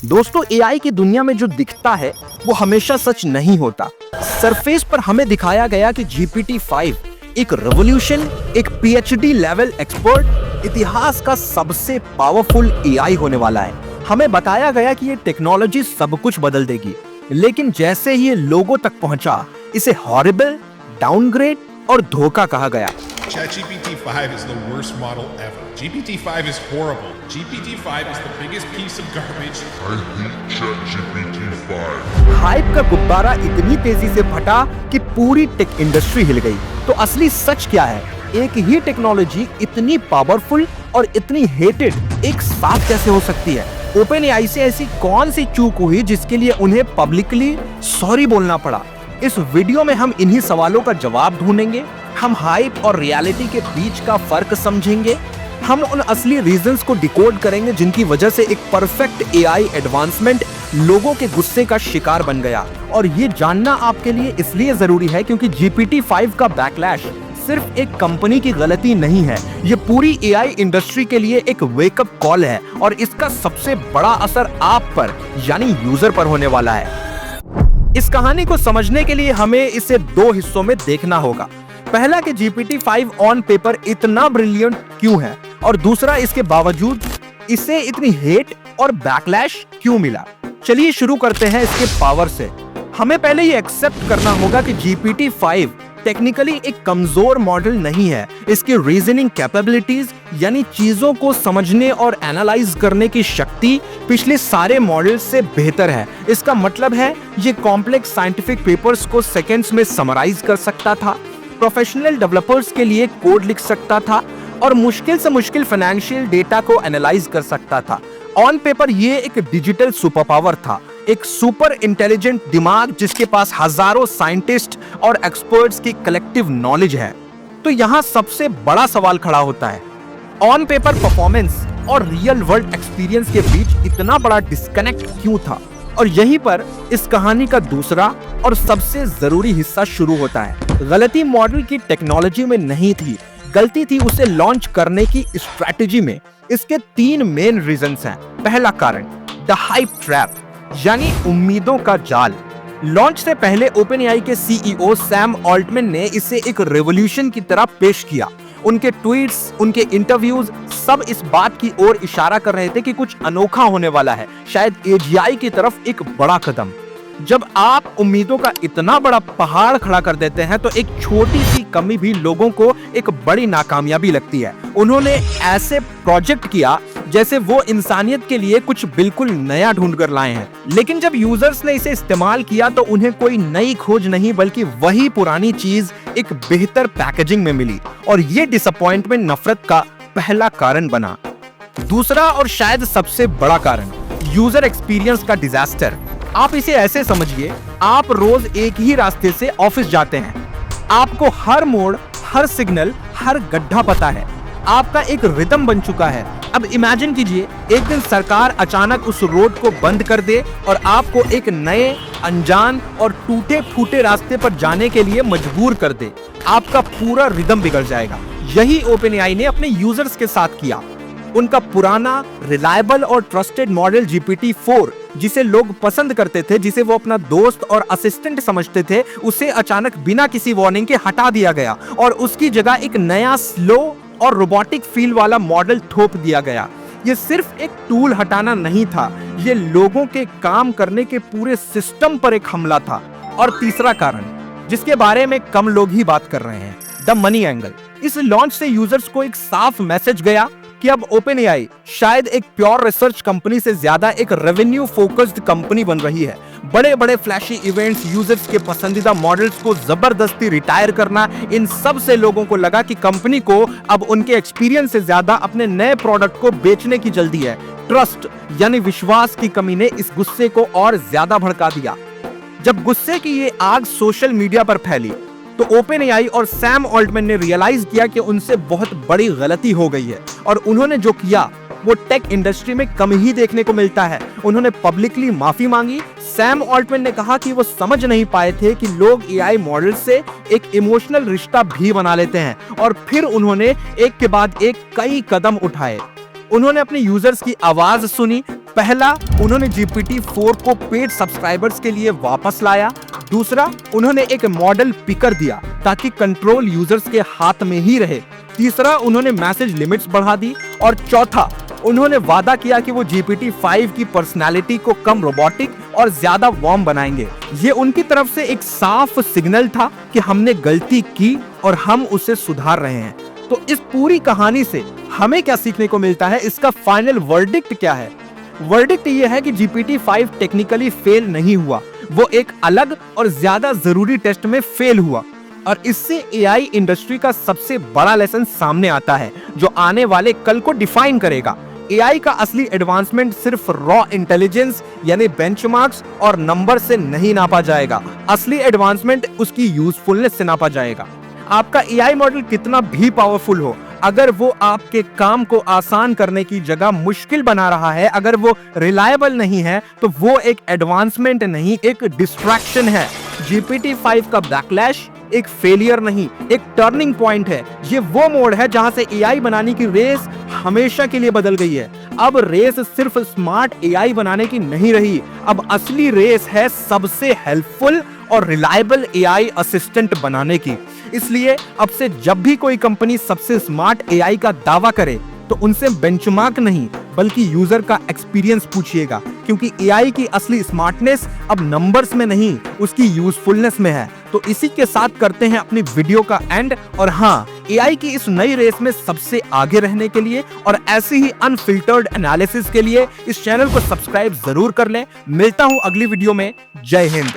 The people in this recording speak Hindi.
दोस्तों, एआई की दुनिया में जो दिखता है वो हमेशा सच नहीं होता। सरफेस पर हमें दिखाया गया कि GPT-5 एक रेवोल्यूशन, एक पीएचडी लेवल एक्सपर्ट, इतिहास का सबसे पावरफुल एआई होने वाला है। हमें बताया गया कि ये टेक्नोलॉजी सब कुछ बदल देगी, लेकिन जैसे ही ये लोगों तक पहुंचा, इसे हॉरिबल, डाउनग्रेड और धोखा कहा गया। ChatGPT-5 is the worst model ever. GPT-5 is horrible. GPT-5 is the biggest piece of garbage. I hate ChatGPT-5. Hype का गुब्बारा इतनी तेजी से फटा कि पूरी टेक इंडस्ट्री हिल गई। तो असली सच क्या है? एक ही टेक्नोलॉजी इतनी पावरफुल और इतनी हेटेड एक साथ कैसे हो सकती है? OpenAI से ऐसी कौन सी चूक हुई जिसके लिए उन्हें पब्लिकली सॉरी बोलना पड़ा? इस वीडियो में हम इन्हीं सवालों का जवाब ढूंढेंगे। हम हाइप और रियलिटी के बीच का फर्क समझेंगे। हम उन असली रीजंस को डिकोड करेंगे जिनकी वजह से एक परफेक्ट एआई एडवांसमेंट लोगों के गुस्से का शिकार बन गया। और ये जानना आपके लिए इसलिए जरूरी है क्योंकि GPT-5 का बैकलैश सिर्फ एक कंपनी की गलती नहीं है, ये पूरी एआई इंडस्ट्री के लिए एक वेकअप कॉल है और इसका सबसे बड़ा असर आप पर यानी यूजर पर होने वाला है। इस कहानी को समझने के लिए हमें इसे दो हिस्सों में देखना होगा। पहला कि GPT-5 ऑन पेपर इतना ब्रिलियंट क्यों है, और दूसरा इसके बावजूद इसे इतनी हेट और बैकलैश क्यों मिला। चलिए शुरू करते हैं इसके पावर से। हमें पहले ये एक्सेप्ट करना होगा कि GPT-5 टेक्निकली एक कमजोर मॉडल नहीं है। इसकी रीजनिंग कैपेबिलिटीज यानी चीजों को समझने और एनालाइज करने की शक्ति पिछले सारे मॉडल्स से बेहतर है। इसका मतलब है ये कॉम्प्लेक्स साइंटिफिक पेपर्स को सेकेंड्स में समराइज कर सकता था, प्रोफेशनल डेवलपर्स के लिए कोड लिख सकता था और मुश्किल से मुश्किल फाइनेंशियल डेटा को एनालाइज कर सकता था। ऑन पेपर ये एक डिजिटल सुपर पावर था, एक सुपर इंटेलिजेंट दिमाग जिसके पास हजारों साइंटिस्ट और एक्सपर्ट्स की कलेक्टिव नॉलेज है। तो यहाँ सबसे बड़ा सवाल खड़ा होता है, ऑन पेपर परफॉर्मेंस और रियल वर्ल्ड एक्सपीरियंस के बीच इतना बड़ा डिस्कनेक्ट क्यों था? और यहीं पर इस कहानी का दूसरा और सबसे जरूरी हिस्सा शुरू होता है। गलती मॉडल की टेक्नोलॉजी में नहीं थी, गलती थी उसे लॉन्च करने की स्ट्रैटेजी में। इसके तीन मेन रीजंस हैं। पहला कारण, द हाइप ट्रैप यानी उम्मीदों का जाल। लॉन्च से पहले OpenAI के CEO सैम ऑल्टमैन ने इसे एक रेवोल्यूशन की तरह पेश किया। उनके ट्वीट्स, उनके इंटरव्यूज सब इस बात की ओर इशारा कर रहे थे कि कुछ अनोखा होने वाला है, शायद AGI की तरफ एक बड़ा कदम। जब आप उम्मीदों का इतना बड़ा पहाड़ खड़ा कर देते हैं तो एक छोटी सी कमी भी लोगों को एक बड़ी नाकामयाबी लगती है। उन्होंने ऐसे प्रोजेक्ट किया जैसे वो इंसानियत के लिए कुछ बिल्कुल नया ढूंढ कर लाए हैं। लेकिन जब यूजर्स ने इसे इस्तेमाल किया तो उन्हें कोई नई खोज नहीं बल्कि वही पुरानी चीज एक बेहतर पैकेजिंग में मिली, और ये डिसअपॉइंटमेंट नफरत का पहला कारण बना। दूसरा और शायद सबसे बड़ा कारण, यूजर एक्सपीरियंस का डिजास्टर। आप इसे ऐसे समझिए, आप रोज एक ही रास्ते से ऑफिस जाते हैं, आपको हर मोड़, हर सिग्नल, हर गड्ढा पता है, आपका एक रिदम बन चुका है। अब इमेजिन कीजिए एक दिन सरकार अचानक उस रोड को बंद कर दे और आपको एक नए, अनजान और टूटे फूटे रास्ते पर जाने के लिए मजबूर कर दे। आपका पूरा रिदम बिगड़ जाएगा। यही OpenAI ने अपने यूजर्स के साथ किया। उनका पुराना, रिलायबल और ट्रस्टेड मॉडल GPT-4 जिसे लोग पसंद करते थे, जिसे वो अपना दोस्त और असिस्टेंट समझते थे, उसे अचानक बिना किसी वार्निंग के हटा दिया गया और उसकी जगह एक नया स्लो और रोबोटिक फील वाला मॉडल थोप दिया गया। ये सिर्फ एक टूल हटाना नहीं था, ये लोगों के काम करने के पूरे सिस्टम पर एक हमला था। और तीसरा कारण, जिसके बारे में कम लोग ही बात कर रहे हैं, द मनी एंगल। इस लॉन्च से यूजर्स को एक साफ मैसेज गया कि अब OpenAI शायद एक प्योर रिसर्च कंपनी से ज्यादा एक रेवेन्यू फोकस्ड कंपनी बन रही है। बड़े बड़े फ्लैशी इवेंट्स, यूजर्स के पसंदीदा मॉडल्स को जबरदस्ती रिटायर करना, इन सब से लोगों को लगा कि कंपनी को अब उनके एक्सपीरियंस से ज्यादा अपने नए प्रोडक्ट को बेचने की जल्दी है। ट्रस्ट यानी विश्वास की कमी ने इस गुस्से को और ज्यादा भड़का दिया। जब गुस्से की ये आग सोशल मीडिया पर फैली तो OpenAI और सैम ऑल्टमैन ने रियलाइज किया कि उनसे बहुत बड़ी गलती हो गई है, और उन्होंने जो किया वो टेक इंडस्ट्री में कम ही देखने को मिलता है। उन्होंने पब्लिकली माफी मांगी। सैम ऑल्टमैन ने कहा कि वो समझ नहीं पाए थे कि लोग AI मॉडल से एक इमोशनल रिश्ता भी बना लेते हैं, और फिर उन्होंने एक के बाद एक कई कदम उठाए। उन्होंने अपने यूजर्स की आवाज सुनी, पहला, उन्होंने GPT-4 को पेड सब्सक्राइबर्स के लिए वापस लाया। दूसरा, उन्होंने एक मॉडल पिकर दिया ताकि कंट्रोल यूजर्स के हाथ में ही रहे। तीसरा, उन्होंने मैसेज लिमिट्स बढ़ा दी। और चौथा, उन्होंने वादा किया कि वो GPT-5 की पर्सनालिटी को कम रोबोटिक और ज्यादा वार्म बनाएंगे। ये उनकी तरफ से एक साफ सिग्नल था कि हमने गलती की और हम उसे सुधार रहे हैं। तो इस पूरी कहानी से हमें क्या सीखने को मिलता है, इसका फाइनल वर्डिक्ट क्या है? वर्डिक्ट ये है कि GPT-5 टेक्निकली फेल नहीं हुआ, वो एक अलग और ज्यादा जरूरी टेस्ट में फेल हुआ। और इससे AI इंडस्ट्री का सबसे बड़ा लेसन सामने आता है जो आने वाले कल को डिफाइन करेगा। AI का असली एडवांसमेंट सिर्फ रॉ इंटेलिजेंस यानी बेंचमार्क्स और नंबर से नहीं नापा जाएगा। असली एडवांसमेंट उसकी यूजफुलनेस से नापा जाएगा। आपका AI मॉडल कितना भी पावरफुल हो, अगर वो आपके काम को आसान करने की जगह मुश्किल बना रहा है, अगर वो रिलायबल नहीं है, तो वो एक एडवांसमेंट नहीं, एक डिस्ट्रैक्शन है। GPT-5 का बैकलैश एक फेलियर नहीं, एक टर्निंग पॉइंट है। ये वो मोड़ है जहां से AI बनाने की रेस हमेशा के लिए बदल गई है। अब रेस सिर्फ स्मार्ट AI बनाने की नहीं रही, अब असली रेस है सबसे हेल्पफुल और रिलायबल AI असिस्टेंट बनाने की। इसलिए अब से जब भी कोई कंपनी सबसे स्मार्ट AI का दावा करे तो उनसे बेंचमार्क नहीं बल्कि यूजर का एक्सपीरियंस पूछिएगा, क्योंकि AI की असली स्मार्टनेस अब नंबर्स में नहीं, उसकी यूजफुलनेस में है। तो इसी के साथ करते हैं अपनी वीडियो का एंड। और हाँ, AI की इस नई रेस में सबसे आगे रहने के लिए और ऐसी ही अनफिल्टर्ड एनालिसिस के लिए इस चैनल को सब्सक्राइब जरूर कर लें। मिलता हूं अगली वीडियो में। जय हिंद।